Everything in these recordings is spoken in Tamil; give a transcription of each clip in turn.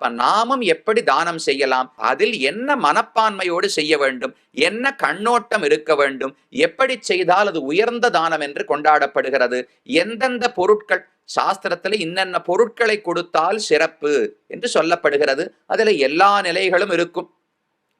அப்ப நாமும் எப்படி தானம் செய்யலாம், அதில் என்ன மனப்பான்மையோடு செய்ய வேண்டும், என்ன கண்ணோட்டம் இருக்க வேண்டும், எப்படி செய்தால் அது உயர்ந்த தானம் என்று கொண்டாடப்படுகிறது, எந்தெந்த பொருட்கள் சாஸ்திரத்துல இன்னென்ன பொருட்களை கொடுத்தால் சிறப்பு என்று சொல்லப்படுகிறது. அதுல எல்லா நிலைகளும் இருக்கும்.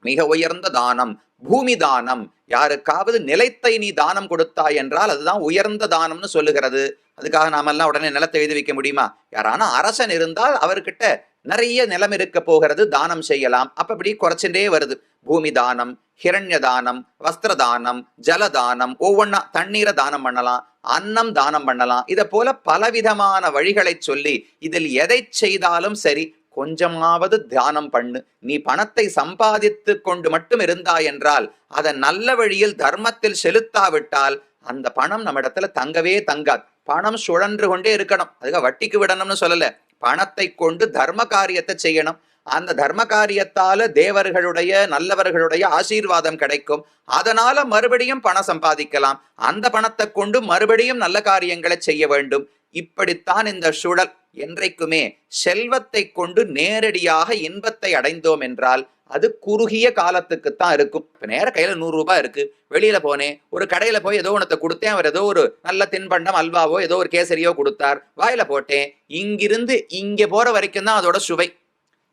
மிக உயர்ந்த தானம் பூமி தானம். யாருக்காவது நிலத்தை நீ தானம் கொடுத்தாய் என்றால் அதுதான் உயர்ந்த தானம்னு சொல்லுகிறது. அதுக்காக நாமெல்லாம் உடனே நிலத்தை எழுதி வைக்க முடியுமா? யாரான அரசன் இருந்தால் அவர்கிட்ட நிறைய நிலம் இருக்க போகிறது, தானம் செய்யலாம். அப்ப இப்படி குறைச்சுட்டே வருது. பூமி தானம், ஹிரண்ய தானம், வஸ்திர தானம், ஜலதானம், ஒவ்வொன்னா தண்ணீரை தானம் பண்ணலாம், அன்னம் தானம் பண்ணலாம். இதை போல பலவிதமான வழிகளை சொல்லி இதில் எதை செய்தாலும் சரி கொஞ்சமாவது தியானம் பண்ணு. நீ பணத்தை சம்பாதித்து கொண்டு மட்டும் இருந்தாய் என்றால் அதை நல்ல வழியில் தர்மத்தில் செலுத்தாவிட்டால் அந்த பணம் நம்ம இடத்துல தங்கவே தங்காது. பணம் சுழன்று கொண்டே இருக்கணும். அதுக்காக வட்டிக்கு விடணும்னு சொல்லல. பணத்தை கொண்டு தர்ம காரியத்தை செய்யணும். அந்த தர்ம காரியத்தால தேவர்களுடைய நல்லவர்களுடைய ஆசீர்வாதம் கிடைக்கும். அதனால மறுபடியும் பணம் சம்பாதிக்கலாம். அந்த பணத்தை கொண்டு மறுபடியும் நல்ல காரியங்களை செய்ய வேண்டும். இப்படித்தான் இந்த சுழல். என்றைக்குமே செல்வத்தை கொண்டு நேரடியாக இன்பத்தை அடைந்தோம் என்றால் அது குறுகிய காலத்துக்குத்தான் இருக்கும். இப்ப நேர கையில 100 ரூபாய் இருக்கு, வெளியில போனேன், ஒரு கடையில போய் ஏதோ ஒன்றத்தை கொடுத்தேன், அவர் ஏதோ ஒரு நல்ல தின்பண்டம் அல்வாவோ ஏதோ ஒரு கேசரியோ கொடுத்தார், வாயில போட்டேன். இங்கிருந்து இங்க போற வரைக்கும் தான் அதோட சுவை.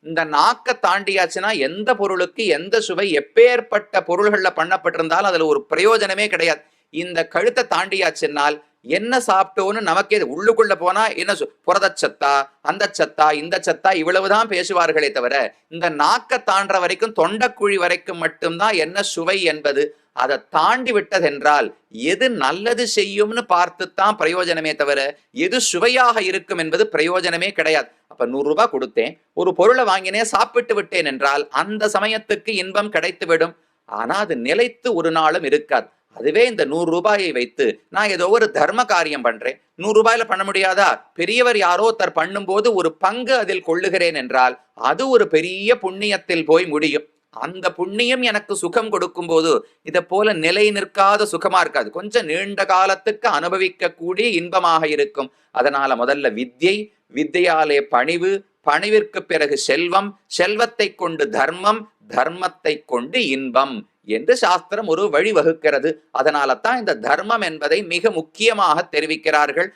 இந்த நாக்க தாண்டியாச்சுன்னா எந்த பொருளுக்கு எந்த சுவை எப்பேற்பட்ட பொருள்கள்ல பண்ணப்பட்டிருந்தாலும் அதுல ஒரு பிரயோஜனமே கிடையாது. இந்த கழுத்தை தாண்டியாச்சுன்னால் என்ன சாப்பிட்டோன்னு நமக்கே உள்ளுக்குள்ள போனா என்ன புரதச்சத்தா, அந்த சத்தா, இந்த சத்தா, இவ்வளவுதான் பேசுவார்களே தவிர இந்த நாக்க தாண்ட வரைக்கும் தொண்டக்குழி வரைக்கும் மட்டும்தான் என்ன சுவை என்பது. அதை தாண்டி விட்டதென்றால் எது நல்லது செய்யும்னு பார்த்துத்தான் பிரயோஜனமே தவிர எது சுவையாக இருக்கும் என்பது பிரயோஜனமே கிடையாது. அப்ப 100 ரூபாய் கொடுத்தேன், ஒரு பொருளை வாங்கினேன், சாப்பிட்டு விட்டேன் என்றால் அந்த சமயத்துக்கு இன்பம் கிடைத்து விடும். ஆனா அது நிலைத்து ஒரு நாளும் இருக்காது. அதுவே இந்த 100 ரூபாயை வைத்து நான் ஏதோ ஒரு தர்ம காரியம் பண்றேன், 100 ரூபாயில பண்ண முடியாதா? பெரியவர் யாரோ ஒருத்தர் பண்ணும்போது ஒரு பங்கு அதில் கொள்ளுகிறேன் என்றால் அது ஒரு பெரிய புண்ணியத்தில் போய் முடியும். அந்த புண்ணியம் எனக்கு சுகம் கொடுக்கும் போது இதை போல நிலை நிற்காத சுகமா இருக்காது. கொஞ்சம் நீண்ட காலத்துக்கு அனுபவிக்க கூடிய இன்பமாக இருக்கும். அதனால முதல்ல வித்யை, வித்தையாலே பணிவு, பணிவிற்கு பிறகு செல்வம், செல்வத்தை கொண்டு தர்மம், தர்மத்தை கொண்டு இன்பம் என்று சாஸ்திரம் ஒரு வழி வகுக்கிறது. அதனால தான் இந்த தர்மம் என்பதை மிக முக்கியமாக தெரிவிக்கிறார்கள்.